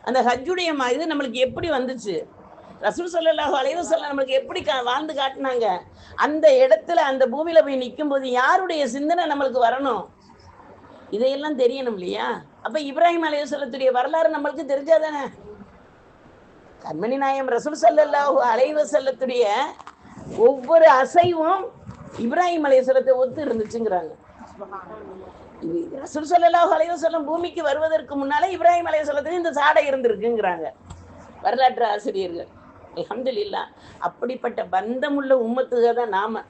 அந்த ஹஜ்ஜுடைய இது நம்மளுக்கு எப்படி வந்துச்சு? ரசூல் ஸல்லல்லாஹு அலைஹி வஸல்லம் நம்மளுக்கு எப்படி வாழ்ந்து காட்டினாங்க? அந்த இடத்துல அந்த பூமியில போய் நிற்கும் போது யாருடைய சிந்தனை நம்மளுக்கு வரணும்? இதையெல்லாம் தெரியணும் இல்லையா? அப்ப இப்ராஹிம் அலைஹிஸ்ஸலாத்துடைய வரலாறு நம்மளுக்கு தெரிஞ்சாதானே. கண்மணி நாயம் ரசூல் ஸல்லல்லாஹு அலைஹி வஸல்லத்துடைய ஒவ்வொரு அசைவும் இப்ராஹிம் அலைஹிஸ்ஸலாத்தை ஒத்து இருந்துச்சுங்கிறாங்க. ரசூல் ஸல்லல்லாஹு அலைஹி வஸல்லம் பூமிக்கு வருவதற்கு முன்னாலே இப்ராஹிம் அலைஹிஸ்ஸலாத்துக்கு இந்த சாடை இருந்திருக்குங்கிறாங்க வரலாற்று ஆசிரியர்கள். அல்ஹம்துலில்லாஹ். அப்படிப்பட்ட பந்தமுள்ள உம்மத்துக தான் நம்ம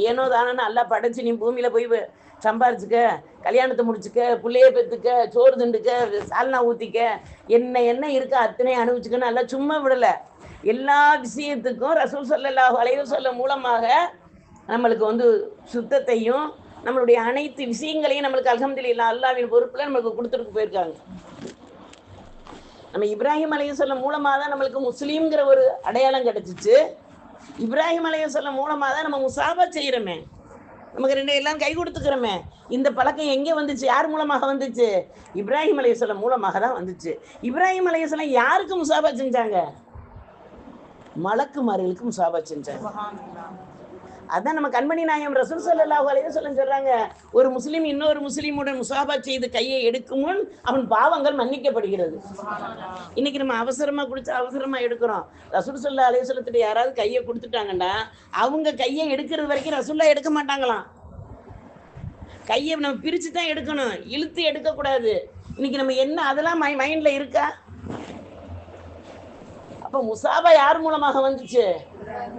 ஏனோ தானோன்னு அல்லாஹ் படைச்சு நீ பூமியில போய் சம்பாரிச்சுக்க, கல்யாணத்தை முடிச்சுக்க, பிள்ளைய பெற்றுக்க, சோறு திண்டுக்க, சால்னா ஊற்றிக்க, என்ன இருக்க அத்தனை அனுபவிச்சுக்கன்னு எல்லாம் சும்மா விடலை. எல்லா விஷயத்துக்கும் ரசூல் ஸல்லல்லாஹு அலைஹி வஸல்லம் மூலமாக நம்மளுக்கு சுத்தத்தையும் நம்மளுடைய அனைத்து விஷயங்களையும் நம்மளுக்கு அல்ஹம்துலில்லாஹ் அல்லாஹ்வின் பொறுப்பில் நம்மளுக்கு கொடுத்துட்டு போயிருக்காங்க. நம்ம இப்ராஹிம் அலைஹிஸ்ஸலாம் மூலமாக தான் நம்மளுக்கு முஸ்லீம்ங்கிற ஒரு அடையாளம் கிடைச்சிச்சு. இப்ராஹிம் அலைஹிஸ்ஸலாம் மூலமாக தான் நம்ம முசாபா செய்கிறோமே, நமக்கு ரெண்டு எல்லாம் கை கொடுத்துக்கிறோமே. இந்த பழக்கம் எங்கே வந்துச்சு? யார் மூலமாக வந்துச்சு? இப்ராஹிம் அலைஹிஸ்ஸலாம் மூலமாக தான் வந்துச்சு. இப்ராஹிம் அலைஹிஸ்ஸலாம் யாருக்கு முசாபா செஞ்சாங்க? மலக்குமார்களுக்கு முசாபா செஞ்சாங்க. அதான் நம்ம கண்மணி நாயம் ரசூல் ஸல்லல்லாஹு அலைஹி வஸல்லம் சொல்றாங்க, ஒரு முஸ்லீம் இன்னொரு முஸ்லீமுடன் முசாபா செய்து கையை எடுக்கும் முன் அவன் பாவங்கள் மன்னிக்கப்படுகிறது. இன்னைக்கு நம்ம அவசரமா குடிச்சு அவசரமா எடுக்கிறோம். ரசூல் ஸல்லல்லாஹு அலைஹி வஸல்லத்துடைய யாராவது கையை கொடுத்துட்டாங்கன்னா அவங்க கையை எடுக்கிறது வரைக்கும் ரசூல்லா எடுக்க மாட்டாங்களாம். கையை நம்ம பிரிச்சு தான் எடுக்கணும், இழுத்து எடுக்கக்கூடாது. இன்னைக்கு நம்ம என்ன அதெல்லாம் மைண்ட்ல இருக்கா? அப்ப முசாபா யார் மூலமாக வந்துச்சு?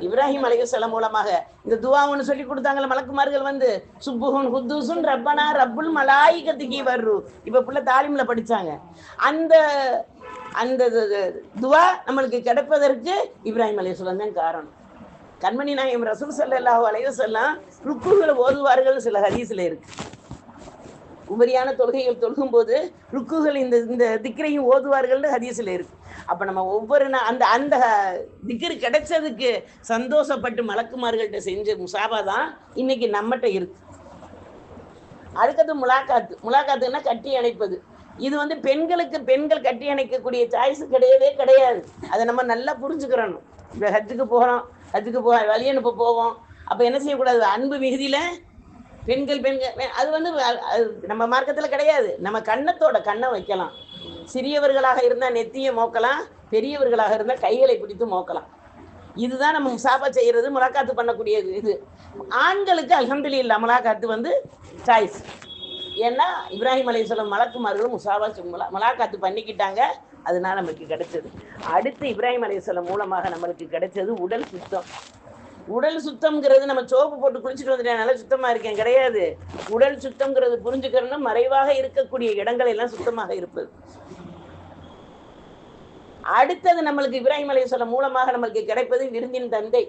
இப்ராஹிம் அலைஹிஸ்ஸலாம் மூலமாக. இந்த துஆன்னு சொல்லி கொடுத்தாங்கல்ல மலக்குமார்கள் வந்து, சுப்புஹுன் குத்தூசுன் ரப்பனா ரப்புல் மலாயிகத்துக்கு வர்ரு. இப்ப புள்ள தாலிம்ல படிச்சாங்க. அந்த அந்த துஆ நம்மளுக்கு கிடைப்பதற்கு இப்ராஹிம் அலைஹிஸ்ஸலாம் தான் காரணம். கண்மணி நாயகம் ரசூல் ஸல்லல்லாஹு அலைஹி வஸல்லம் ருக்குகளை ஓதுவார்கள், சில ஹதீஸ்ல இருக்கு. உபரியான தொழுகைகள் தொழுகும் போது ருக்குகள் இந்த திக்ரையும் ஓதுவார்கள் ஹதீஸ்ல இருக்கு. அப்ப நம்ம ஒவ்வொரு அந்த அந்த திக்ரு கிடைச்சதுக்கு சந்தோஷப்பட்டு மலக்குமார்கள்ட்ட செஞ்ச முசாபா தான் இன்னைக்கு நம்மகிட்ட இருக்கு. அடுத்தது முலாக்காத்து. முலாக்காத்துன்னா கட்டி அணைப்பது. இது வந்து பெண்கள் கட்டி அணைக்கக்கூடிய சாய்ஸ் கிடையவே கிடையாது. அதை நம்ம நல்லா புரிஞ்சுக்கிறணும். இப்போ ஹஜ்ஜுக்கு வழி அனுப்ப போவோம். அப்போ என்ன செய்யக்கூடாது? அன்பு மிகுதியில பெண்கள் அது வந்து நம்ம மார்க்கத்தில் கிடையாது. நம்ம கண்ணை வைக்கலாம். சிறியவர்களாக இருந்தால் நெத்தியை மோக்கலாம், பெரியவர்களாக இருந்தால் கைகளை பிடித்து மோக்கலாம். இதுதான் நம்ம முசாபா செய்யறது, முலாக்காத்து பண்ணக்கூடியது. இது ஆண்களுக்கு அல்ஹம்துலில்லாஹ் முலாக்காத்து வந்து சாய்ஸ். ஏன்னா இப்ராஹிம் அலைஹிஸ்ஸலாம் மலக்குமார்களும் முசாபா முலாக்காத்து பண்ணிக்கிட்டாங்க. அதனால நமக்கு கிடைச்சது. அடுத்து இப்ராஹிம் அலைஹிஸ்ஸலாம் மூலமாக நம்மளுக்கு கிடைச்சது உடல் சுத்தம். உடல் சுத்தம்ங்கிறது நம்ம சோப்பு போட்டு குளிச்சுட்டு வந்துட்டேன் நல்லா சுத்தமா இருக்கேன் கிடையாது. உடல் சுத்தம்ங்கிறது புரிஞ்சுக்கிறோம்னா மறைவாக இருக்கக்கூடிய இடங்கள் எல்லாம் சுத்தமாக இருப்பது. அடுத்தது நம்மளுக்கு இப்ராஹிம் அலைஹிஸ்ஸலாம் மூலமாக நம்மளுக்கு கிடைப்பது விருந்தின் தந்தை.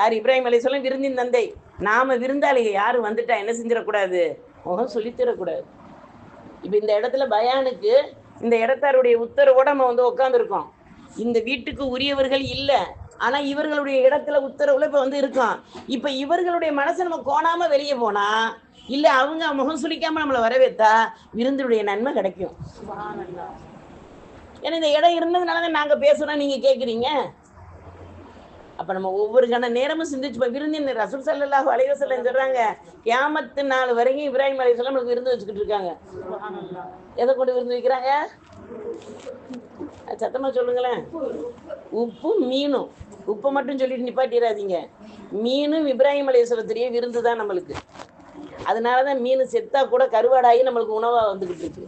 யார்? இப்ராஹிம் அலைஹிஸ்ஸலாம் விருந்தின் தந்தை. நாம விருந்தாளிங்க யாரும் வந்துட்டா என்ன செஞ்சிடக்கூடாது? முகம் சொல்லித்தரக்கூடாது. இப்ப இந்த இடத்துல பயானுக்கு இந்த இடத்தாருடைய உத்தரவோட நம்ம வந்து உட்காந்துருக்கோம். இந்த வீட்டுக்கு உரியவர்கள் இல்லை, ஆனா இவர்களுடைய இடத்துல உத்தரவுல இப்ப வந்து இருக்கோம். இப்ப இவர்களுடைய மனசை நம்ம கோணாம வெளியே போனா, இல்ல அவங்க முகம் சுளிக்காம நம்மளை வரவேற்றா விருந்துடைய நன்மை கிடைக்கும். ஏன்னா இந்த இடம் இருந்ததுனாலதான் நாங்க பேசுறோம், நீங்க கேக்குறீங்க. அப்ப நம்ம ஒவ்வொரு கண நேரமும் சிந்திச்சு விருந்தின் ரசூல் ஸல்லல்லாஹு அலைஹி வஸல்லம் சொல்றாங்க, கியாமத்து நாள் வரைக்கும் இப்ராஹிம் அலைஹிஸ்ஸலாம் நமக்கு விருந்து வச்சுக்கிட்டு இருக்காங்க. எதை கொண்டு விருந்து வைக்கிறாங்க? சத்தமா சொல்லுங்களேன். உப்பும் மீனும். உப்பை மட்டும் சொல்லிட்டு நிப்பாட்டிடாதீங்க. மீனும் இப்ராஹிம் அலைஹிஸ்ஸலாத்துடைய விருந்து தான் நம்மளுக்கு. அதனாலதான் மீன் செத்தா கூட கருவாடாகி நம்மளுக்கு உணவா வந்துகிட்டு இருக்கு.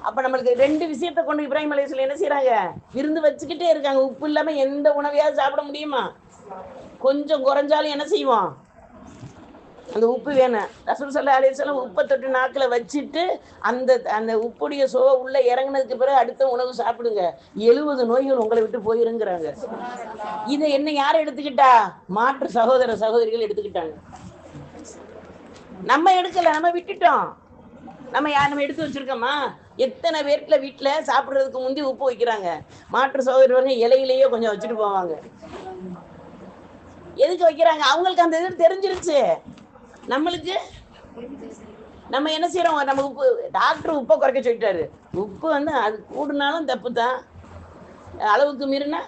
அப்ப நம்மளுக்கு ரெண்டு விஷயத்தை கொண்டு இப்ராஹிம் அலைஹிஸ்ஸலாம் என்ன செய்யறாங்க? விருந்து வச்சுக்கிட்டே இருக்காங்க. உப்பு இல்லாம எந்த உணவையாவது சாப்பிட முடியுமா? கொஞ்சம் குறைஞ்சாலும் என்ன செய்வோம்? அந்த உப்பு வேணும். ரசூல் ஸல்லல்லாஹு அலைஹி வஸல்லம் உப்பை தொட்டு நாக்கில் வச்சுட்டு அந்த உப்புடைய சுவை உள்ள இறங்கினதுக்கு பிறகு அடுத்த உணவு சாப்பிடுங்க, 70 நோய்கள் உங்களை விட்டு போயிருங்கிறாங்க. இதை என்ன யாரை எடுத்துக்கிட்டா? மாற்று சகோதரிகள் எடுத்துக்கிட்டாங்க. நம்ம எடுக்கல, நம்ம விட்டுட்டோம். நம்ம எடுத்து வச்சிருக்கோமா? எத்தனை வீட்டுல சாப்பிடுறதுக்கு முந்தி உப்பு வைக்கிறாங்க. மாற்று சகோதரர்கள் இலையிலேயே கொஞ்சம் வச்சுட்டு போவாங்க. எதுக்கு வைக்கிறாங்க? அவங்களுக்கு அந்த இது தெரிஞ்சிருச்சு. நம்மளுக்கு நம்ம என்ன செய்யறோம்? நம்ம உப்பு டாக்டர் உப்பை குறைக்க சொல்லிட்டாரு. உப்பு வந்து அது கூடுனாலும் தப்பு தான், அளவுக்கு மீறினா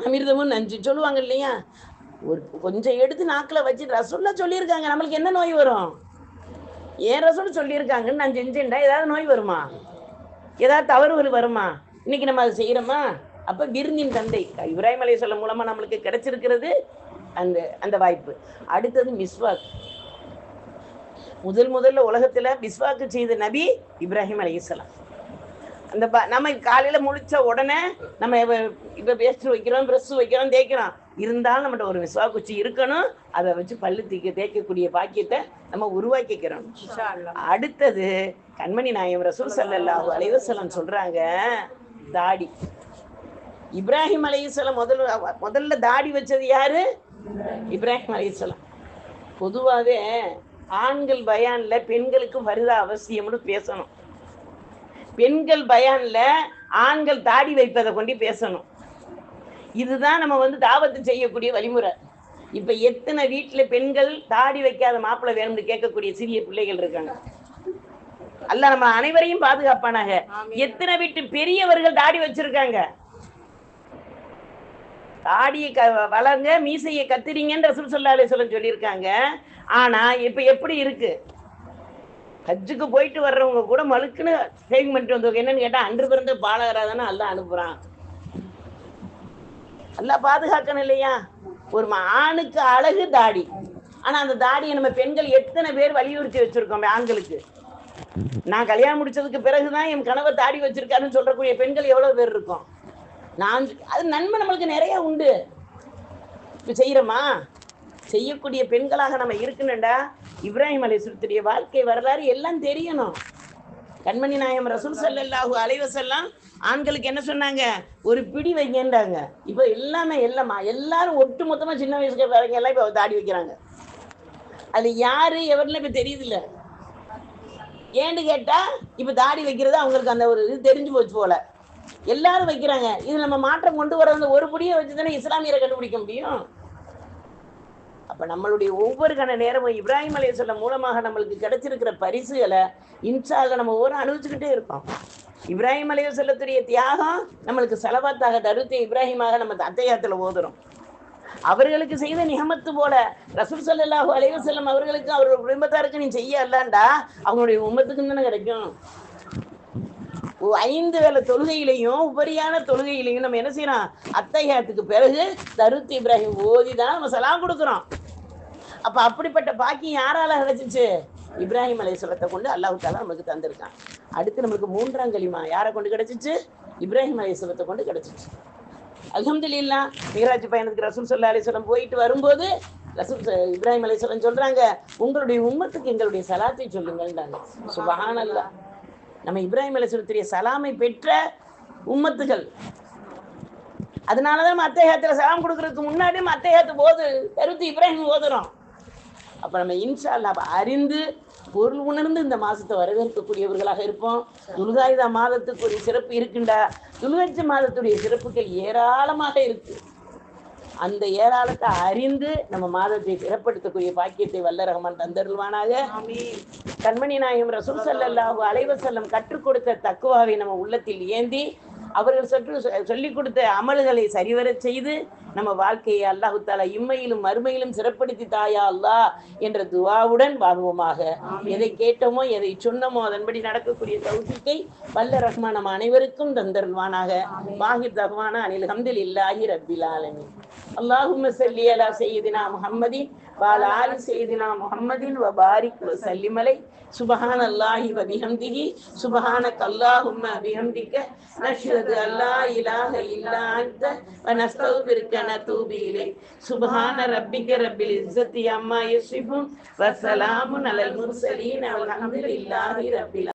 அமிர்தமும் நஞ்சு சொல்லுவாங்க இல்லையா? ஒரு கொஞ்சம் எடுத்து நாக்கில் வச்சு ரசூல்லா சொல்லியிருக்காங்க. நம்மளுக்கு என்ன நோய் வரும்? ஏன் ரசூல் சொல்லியிருக்காங்கன்னு நான் செஞ்சேன்டா ஏதாவது நோய் வருமா? ஏதாவது தவறுகள் வருமா? இன்னைக்கு நம்ம அதை செய்யறோமா? அப்ப விருந்தின் தந்தை இப்ராஹிம் அலைஹிஸ்ஸலாம் மூலமா நம்மளுக்கு கிடைச்சிருக்கிறது அந்த வாய்ப்பு. அடுத்தது மிஸ்வாக். முதல்ல உலகத்துல மிஸ்வாக்கு செய்த நபி இப்ராஹிம் அலைஹிஸ்ஸலாம். அந்த நம்ம காலையில முழிச்ச உடனே நம்ம இப்ப பேஸ்ட் வைக்கிறோம், பிரஷ் வைக்கிறோம், தேய்க்கிறோம். இருந்தாலும் நம்மகிட்ட ஒரு மிஸ்வாக் குச்சி இருக்கணும். அதை வச்சு பல்லு தேய்க்கக்கூடிய பாக்கியத்தை நம்ம உருவாக்கிக்கிறோம். அடுத்தது கண்மணி நாயகம் ரசூல் ஸல்லல்லாஹு அலைஹி வஸல்லம் சொல்றாங்க, தாடி. இப்ராஹிம் அலைஹிஸ்ஸலாம் முதல்ல தாடி வச்சது யாரு? இப்ராஹிம் அலைஹிஸ்ஸலாம். பொதுவாகவே ஆண்கள் பயான்ல பெண்களுக்கு வருதா அவசியம்னு பேசணும். பெண்கள் பயான்ல ஆண்கள் தாடி வைப்பதை கொண்டு பேசணும். இதுதான் நம்ம வந்து தாவத்து செய்யக்கூடிய வழிமுறை. இப்ப எத்தனை வீட்டுல பெண்கள் தாடி வைக்காத மாப்பிள்ளை வேணும்னு கேட்கக்கூடிய சிறிய பிள்ளைகள் இருக்காங்க. அல்லாஹ் நம்ம அனைவரையும் பாதுகாப்பானாக. எத்தனை வீட்டு பெரியவர்கள் தாடி வச்சிருக்காங்க. தாடியை வளர்ங்க, மீசையை கத்திரிங்கன்னு ரசூல் ஸல்லல்லாஹு அலைஹி வஸல்லம் சொல்லியிருக்காங்க. ஆனா இப்ப எப்படி இருக்கு? ஹஜ்ஜுக்கு போயிட்டு வர்றவங்க கூட மழுக்குன்னு சேவிங் பண்ணிட்டு வந்தவங்க என்னன்னு கேட்டா அன்று பிறந்த பாலகராதானே அல்லாஹ் அனுப்புறான். அல்லாஹ் பாதுகாக்கணும் இல்லையா? ஒரு ஆணுக்கு அழகு தாடி. ஆனா அந்த தாடியை நம்ம பெண்கள் எத்தனை பேர் வலியுறுத்தி வச்சிருக்கோம்? ஆண்களுக்கு நான் கல்யாணம் முடிச்சதுக்கு பிறகுதான் என் கணவர் தாடி வச்சிருக்காருன்னு சொல்றக்கூடிய பெண்கள் எவ்வளவு பேர் இருக்கும்? நான் அது நன்மை நம்மளுக்கு நிறைய உண்டு. இப்போ செய்கிறோமா? செய்யக்கூடிய பெண்களாக நம்ம இருக்கணும்டா. இப்ராஹிம் அலைஹிஸ்ஸலாத்துடைய வாழ்க்கை வரலாறு எல்லாம் தெரியணும். கண்மணி நாயகம் ரசூல் ஸல்லல்லாஹு அலைஹி வஸல்லம் ஆண்களுக்கு என்ன சொன்னாங்க? ஒரு பிடி வைங்கன்றாங்க. இப்போ எல்லாமே எல்லாரும் ஒட்டு மொத்தமாக சின்ன வயசுக்கு எல்லாம் இப்போ தாடி வைக்கிறாங்க. அது யாரு எவரில் இப்போ தெரியுதில்ல. ஏன்னு கேட்டால் இப்போ தாடி வைக்கிறது அவங்களுக்கு அந்த ஒரு இது தெரிஞ்சு போச்சு போல. எல்லாரும் வைக்கிறாங்க. இது நம்ம மாற்றம் கொண்டு வர வந்து ஒரு பிடியை வச்சு தானே இஸ்லாமியரை கண்டுபிடிக்க முடியும். அப்போ நம்மளுடைய ஒவ்வொரு கண நேரமும் இப்ராஹிம் அலைஹிஸ்ஸலாம் மூலமாக நம்மளுக்கு கிடைச்சிருக்கிற பரிசுகளை இன்ஷா அல்லாஹ் நம்ம ஒவ்வொரு அனுபவிச்சுக்கிட்டே இருக்கோம். இப்ராஹிம் அலைஹிஸ்ஸலாத்துடைய தியாகம் நம்மளுக்கு செலவாத்தாக தருத்து இப்ராஹிமாக நம்ம அத்தையாத்தில் ஓதுறோம். அவர்களுக்கு செய்த நிகமத்து போல ரசூல் ஸல்லல்லாஹு அலைஹி வஸல்லம் அவர்களுக்கு அவர்கள் குடும்பத்தாருக்கு நீ செய்ய அல்லாண்டா அவங்களுடைய உம்மத்துக்கு தானே கிடைக்கும். 5 வேளை தொழுகையிலையும் உபரியான தொழுகையிலையும் நம்ம என்ன செய்யறோம்? அத்தையாத்துக்கு பிறகு தருத் இப்ராஹிம் ஓதி தான் நம்ம சலாம் கொடுக்குறோம். அப்போ அப்படிப்பட்ட பாக்கியம் யாரால கிடைச்சிச்சு? இப்ராஹிம் அலைஹிஸ்ஸலாத்தை கொண்டு அல்லாஹ் தஆலா நமக்கு தந்திருக்கான். அடுத்து நம்மளுக்கு 3ஆம் கலிமா யாரை கொண்டு கிடைச்சிச்சு? இப்ராஹிம் அலைஹிஸ்ஸலாத்தை கொண்டு கிடைச்சிச்சு. அல்ஹம்துலில்லாஹ். மிஹ்ராஜ் பயணத்துக்கு ரசூல் ஸல்லல்லாஹு அலைஹி வஸல்லம் போயிட்டு வரும்போது ரசூல் இப்ராஹிம் அலைஹிஸ்ஸலாம் சொல்றாங்க, உங்களுடைய உம்மத்துக்கு எங்களுடைய சலாத்தை சொல்லுங்கள்ன்றாங்க. சுப்ஹானல்லாஹ். நம்ம இப்ராஹிம் அலைஹிஸ்ஸலாத்துடைய சலாமை பெற்ற உம்மத்துகள். அதனாலதான் நம்ம அத்தையாத்துல சலாம் கொடுக்கறதுக்கு முன்னாடி நம்ம அத்தையாத்து போது தருத்து இப்ராஹிம் ஓதுறோம். அப்போ நம்ம இன்ஷா அல்லாஹ் அறிந்து பொருள் உணர்ந்து இந்த மாதத்தை வரவேற்கக்கூடியவர்களாக இருப்போம். துல்காய்தா மாதத்துக்கு ஒரு சிறப்பு இருக்குண்டா. துல்ஹஜ் மாதத்துடைய சிறப்புகள் ஏராளமாக இருக்கு. அந்த ஏராளத்தை அறிந்து நம்ம மாதத்தை சிறப்படுத்தக்கூடிய பாக்கியத்தை வல்ல ரஹ்மான் தந்தருள்வானாக. கண்மணி நாயகம் ரசூல் ஸல்லல்லாஹு அலைஹி வஸல்லம் கற்றுக் கொடுத்த தக்குவாவை நம்ம உள்ளத்தில் ஏந்தி அவர்கள் சொல்லிக் கொடுத்த அமல்களை சரிவரச் செய்து நம்ம வாழ்க்கையை அல்லாஹ் தஆலா இம்மையிலும் மறுமையிலும் சிறப்படுத்தி தாயா அல்லாஹ் என்ற துஆவுடன் வாழ்வோமாக. எதை கேட்டோமோ எதை சொன்னோமோ அதன்படி நடக்கக்கூடிய தௌஃபீக்கை வல்ல ரஹ்மான் நம்ம அனைவருக்கும் தந்தருள்வானாக. வாஹித் தஹ்வானா அனில் ஹம்துலில்லாஹி ரப்பில் ஆலமீன். அல்லாஹும்ம ஸல்லி அலா சய்யிதினா முஹம்மதின் வ அலா ஆலி சய்யிதினா முஹம்மதின் வ பாரிக் வ சல்லிம் அலை. சுப்ஹானல்லாஹி வ பிஹம்திஹி சுப்ஹானக அல்லாஹும்ம பிஹம்திக நஷ்ஹது அல்லா இலாஹ இல்லா அன்த வ நஸ்தக்ஃபிருக வ நதூபு இலைக். சுப்ஹான ரப்பிக ரப்பில் இஸ்ஸத்தி அம்மா யசிஃபூன் வ ஸலாமுன் அலல் முர்ஸலீன் வல்ஹம்துலில்லாஹி ரப்பில்